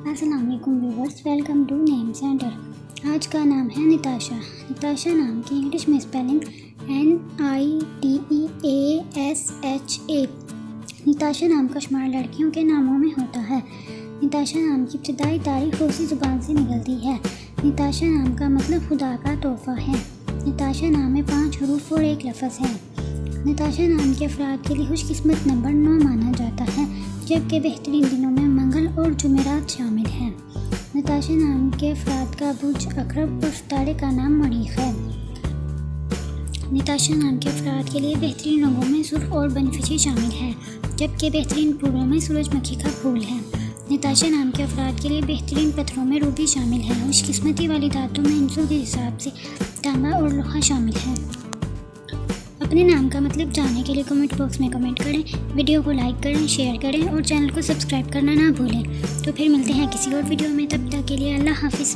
अस्सलाम वालेकुम viewers, welcome to name centre. आज का नाम है निताशा। निताशा नाम की इंग्लिश में स्पेलिंग NITEASHA। निताशा नाम का शुमार लड़कियों के नामों में होता है। निताशा नाम की इब्तिदाई तारीख रूसी ज़ुबान से निकलती है। निताशा नाम का मतलब खुदा का तोहफ़ा है। निताशा नाम में 5 हरूफ और 1 लफ्ज़ है। निताशा नाम के अफराद के लिए खुशकिस्मत नंबर 9 माना जाता है, जबकि बेहतरीन दिनों में मंगल और जुमेरात शामिल हैं। निताशा नाम के अफराद का बुर्ज अकरब और सितारे का नाम मरीख है। निताशा नाम के अफराद के लिए बेहतरीन रंगों में सुर्ख और बनफशी शामिल है, जबकि बेहतरीन फूलों में सूरजमुखी का फूल है। निताशा नाम के अफराद के लिए बेहतरीन पत्थरों में रूबी शामिल है। खुशकिस्मती वाली धातु में इंचों के हिसाब से तांबा और लोहा शामिल है। अपने नाम का मतलब जानने के लिए कमेंट बॉक्स में कमेंट करें, वीडियो को लाइक करें, शेयर करें और चैनल को सब्सक्राइब करना ना भूलें। तो फिर मिलते हैं किसी और वीडियो में, तब तक के लिए अल्लाह हाफिज़।